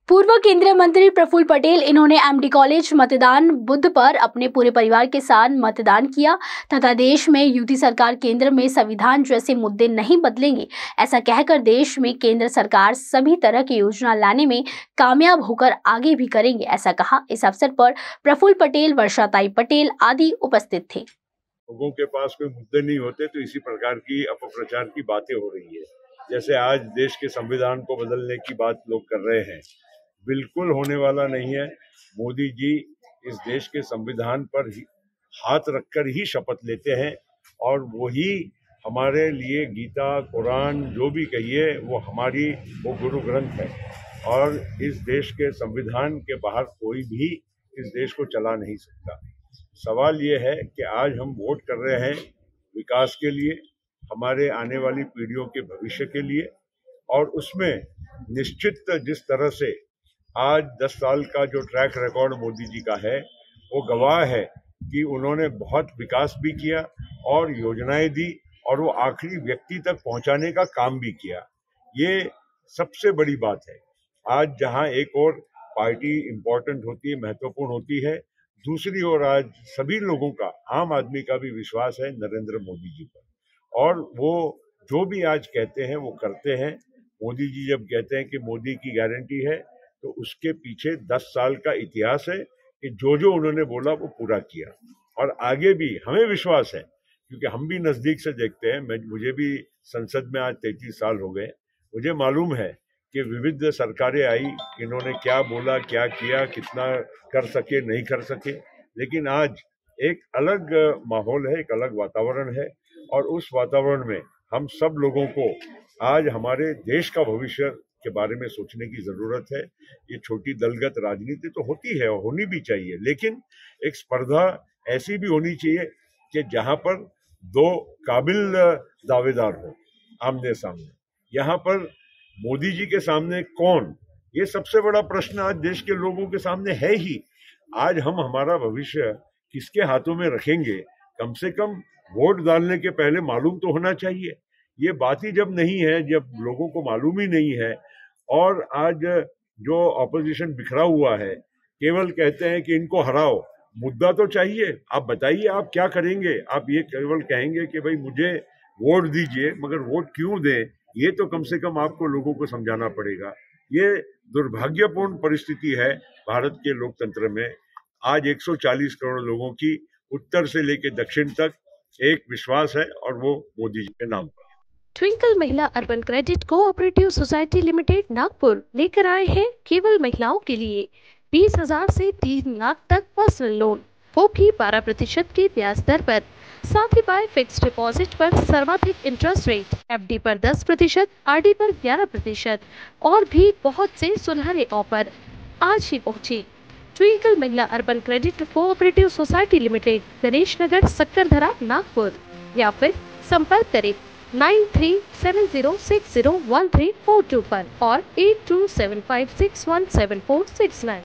पूर्व केंद्रीय मंत्री प्रफुल्ल पटेल इन्होंने एमडी कॉलेज मतदान बुध पर अपने पूरे परिवार के साथ मतदान किया तथा देश में यूटी सरकार केंद्र में संविधान जैसे मुद्दे नहीं बदलेंगे, ऐसा कहकर देश में केंद्र सरकार सभी तरह की योजना लाने में कामयाब होकर आगे भी करेंगे, ऐसा कहा। इस अवसर पर प्रफुल्ल पटेल, वर्षाताई पटेल आदि उपस्थित थे। लोगों के पास कोई मुद्दे नहीं होते तो इसी प्रकार की अपप्रचार की बातें हो रही है। जैसे आज देश के संविधान को बदलने की बात लोग कर रहे हैं, बिल्कुल होने वाला नहीं है। मोदी जी इस देश के संविधान पर हाथ रखकर ही शपथ लेते हैं और वही हमारे लिए गीता, कुरान जो भी कहिए वो गुरु ग्रंथ है और इस देश के संविधान के बाहर कोई भी इस देश को चला नहीं सकता। सवाल ये है कि आज हम वोट कर रहे हैं विकास के लिए, हमारे आने वाली पीढ़ियों के भविष्य के लिए, और उसमें निश्चित जिस तरह से आज 10 साल का जो ट्रैक रिकॉर्ड मोदी जी का है वो गवाह है कि उन्होंने बहुत विकास भी किया और योजनाएं दी और वो आखिरी व्यक्ति तक पहुंचाने का काम भी किया। ये सबसे बड़ी बात है। आज जहां एक और पार्टी इम्पोर्टेंट होती है, महत्वपूर्ण होती है, दूसरी ओर आज सभी लोगों का, आम आदमी का भी विश्वास है नरेंद्र मोदी जी पर और वो जो भी आज कहते हैं वो करते हैं। मोदी जी जब कहते हैं कि मोदी की गारंटी है तो उसके पीछे 10 साल का इतिहास है कि जो जो उन्होंने बोला वो पूरा किया और आगे भी हमें विश्वास है क्योंकि हम भी नजदीक से देखते हैं। मुझे भी संसद में आज 33 साल हो गए। मुझे मालूम है कि विविध सरकारें आई, इन्होंने क्या बोला, क्या किया, कितना कर सके, नहीं कर सके, लेकिन आज एक अलग माहौल है, एक अलग वातावरण है और उस वातावरण में हम सब लोगों को आज हमारे देश का भविष्य के बारे में सोचने की जरूरत है। ये छोटी दलगत राजनीति तो होती है और होनी भी चाहिए, लेकिन एक स्पर्धा ऐसी भी होनी चाहिए कि जहां पर दो काबिल दावेदार हो आमने सामने। यहाँ पर मोदी जी के सामने कौन, ये सबसे बड़ा प्रश्न आज देश के लोगों के सामने है ही। आज हम हमारा भविष्य किसके हाथों में रखेंगे, कम से कम वोट डालने के पहले मालूम तो होना चाहिए। ये बात ही जब नहीं है, जब लोगों को मालूम ही नहीं है और आज जो ऑपोजिशन बिखरा हुआ है, केवल कहते हैं कि इनको हराओ, मुद्दा तो चाहिए। आप बताइए आप क्या करेंगे। आप ये केवल कहेंगे कि भाई मुझे वोट दीजिए, मगर वोट क्यों दें, ये तो कम से कम आपको लोगों को समझाना पड़ेगा। ये दुर्भाग्यपूर्ण परिस्थिति है भारत के लोकतंत्र में। आज 140 करोड़ लोगों की उत्तर से लेकर दक्षिण तक एक विश्वास है और वो मोदी जी के नाम पर। Twinkle Mahila urban credit cooperative society limited Nagpur लेकर आए हैं केवल महिलाओं के लिए 20,000 से 3 लाख तक पर्सनल लोन, वो भी 12% की ब्याज दर पर। साथ ही पाए फिक्स डिपॉजिट पर सर्वाधिक इंटरेस्ट रेट, एफडी पर 10%, आरडी पर 11% और भी बहुत से सुनहरे ऑफर। आज ही पहुंचे Twinkle Mahila urban credit cooperative society limited, Ganesh Nagar, Sakkardhara, Nagpur, या फिर संपर्क करें 9370601342 पर और 8275617469।